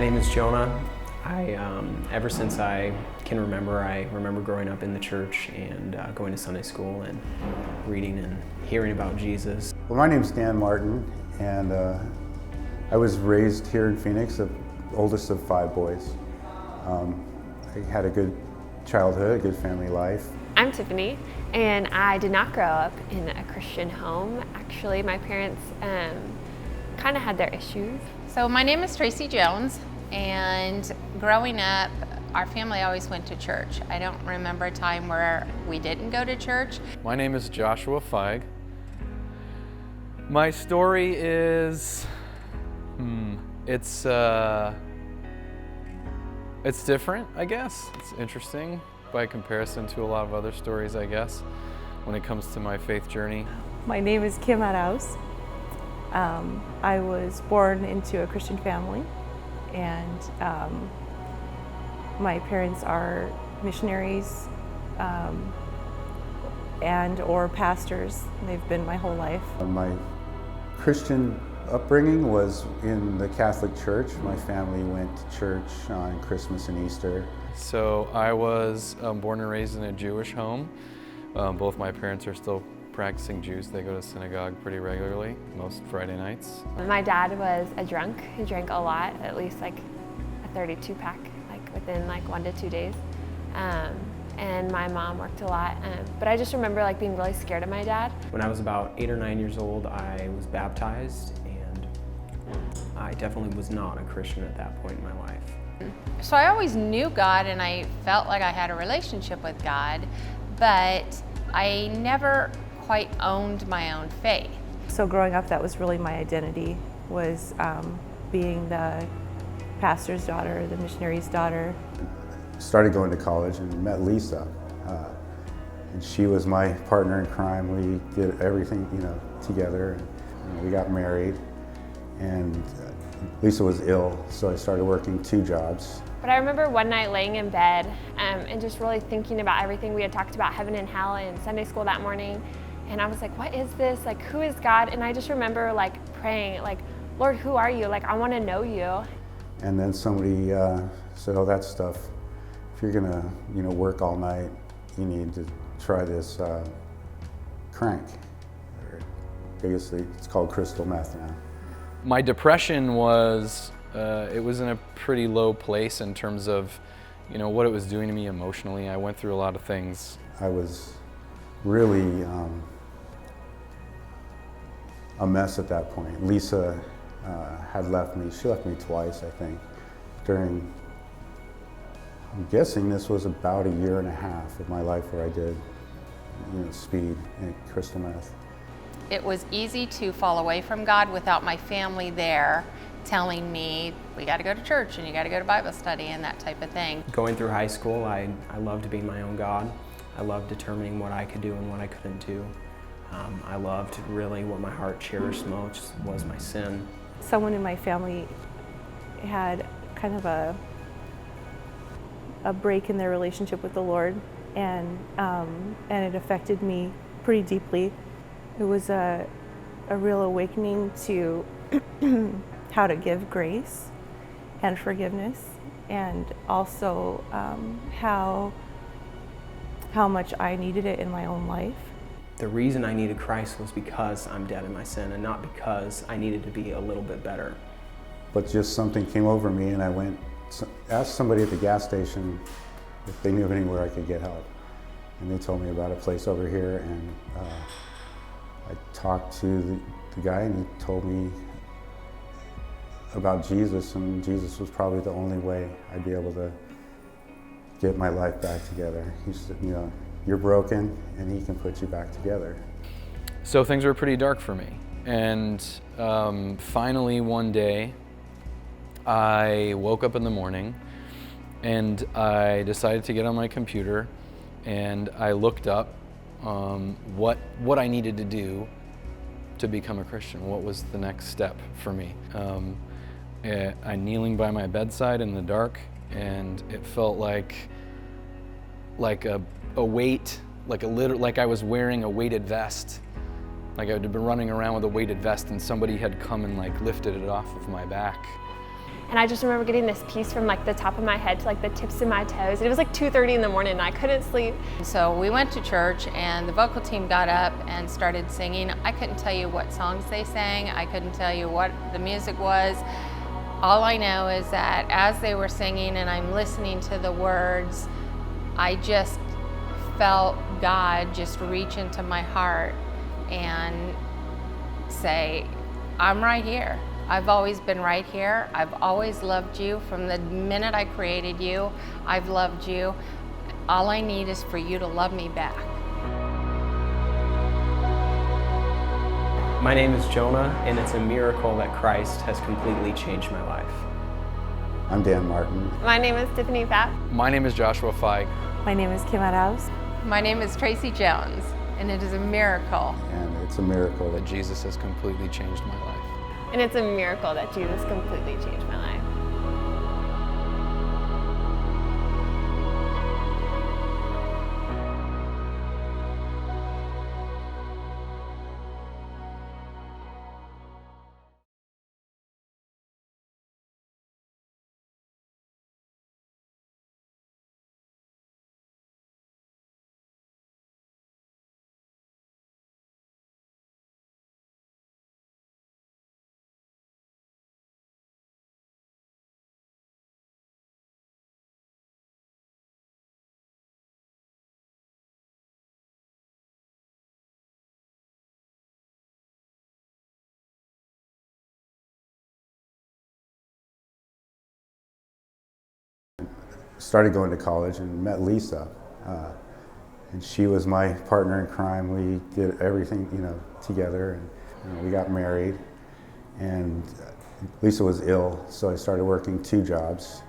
name is Jonah. Ever since I can remember, I remember growing up in the church and going to Sunday school and reading and hearing about Jesus. Well, my name's Dan Martin, and I was raised here in Phoenix, the oldest of 5 boys. I had a good childhood, a good family life. I'm Tiffany, and I did not grow up in a Christian home. Actually, my parents kind of had their issues. So my name is Tracy Jones, and growing up, our family always went to church. I don't remember a time where we didn't go to church. My name is Joshua Feig. My story is, it's different, I guess. It's interesting by comparison to a lot of other stories, I guess, when it comes to my faith journey. My name is Kim Adhouse. I was born into a Christian family, and my parents are missionaries and or pastors. They've been my whole life. My Christian upbringing was in the Catholic Church. My family went to church on Christmas and Easter. So I was born and raised in a Jewish home. Both my parents are still practicing Jews. They go to synagogue pretty regularly, most Friday nights. My dad was a drunk. He drank a lot, at least like a 32 pack, like within like 1 to 2 days. And my mom worked a lot. But I just remember like being really scared of my dad. When I was about 8 or 9 years old, I was baptized, and I definitely was not a Christian at that point in my life. So I always knew God, and I felt like I had a relationship with God, but I never quite owned my own faith. So growing up, that was really my identity, was being the pastor's daughter, the missionary's daughter. Started going to college and met Lisa, and she was my partner in crime. We did everything, together. And, we got married, and Lisa was ill, so I started working 2 jobs. But I remember one night laying in bed and just really thinking about everything we had talked about, heaven and hell, in Sunday school that morning. And I was like, what is this? Like, who is God? And I just remember like praying, like, Lord, who are you? Like, I want to know you. And then somebody said, oh, that stuff, if you're gonna, work all night, you need to try this crank. Basically, it's called crystal meth now. My depression was, it was in a pretty low place in terms of, what it was doing to me emotionally. I went through a lot of things. I was really a mess at that point. Lisa had left me. She left me twice, I think, during, I'm guessing this was about 1.5 years of my life where I did, speed and crystal meth. It was easy to fall away from God without my family there telling me, we got to go to church and you got to go to Bible study and that type of thing. Going through high school, I loved being my own God. I loved determining what I could do and what I couldn't do. I loved really what my heart cherished most was my sin. Someone in my family had kind of a break in their relationship with the Lord, and it affected me pretty deeply. It was a real awakening to how to give grace and forgiveness, and also how much I needed it in my own life. The reason I needed Christ was because I'm dead in my sin, and not because I needed to be a little bit better. But just something came over me, and I asked somebody at the gas station if they knew of anywhere I could get help. And they told me about a place over here, and I talked to the guy, and he told me about Jesus, and Jesus was probably the only way I'd be able to get my life back together. He said, you're broken, and he can put you back together. So things were pretty dark for me. And finally one day, I woke up in the morning, and I decided to get on my computer, and I looked up what I needed to do to become a Christian. What was the next step for me? I'm kneeling by my bedside in the dark, and it felt like a weight, like I was wearing a weighted vest. Like I had been running around with a weighted vest, and somebody had come and lifted it off of my back. And I just remember getting this peace from like the top of my head to like the tips of my toes. And it was like 2:30 in the morning and I couldn't sleep. So we went to church and the vocal team got up and started singing. I couldn't tell you what songs they sang. I couldn't tell you what the music was. All I know is that as they were singing and I'm listening to the words, I just felt God just reach into my heart and say, I'm right here. I've always been right here. I've always loved you. From the minute I created you, I've loved you. All I need is for you to love me back. My name is Jonah, and it's a miracle that Christ has completely changed my life. I'm Dan Martin. My name is Tiffany Fapp. My name is Joshua Feig. My name is Kim Arauz. My name is Tracy Jones, and it is a miracle. And it's a miracle That that Jesus has completely changed my life. And it's a miracle that Jesus completely changed my life. started going to college and met Lisa. And she was my partner in crime. We did everything, together, and we got married. And Lisa was ill, so I started working 2 jobs.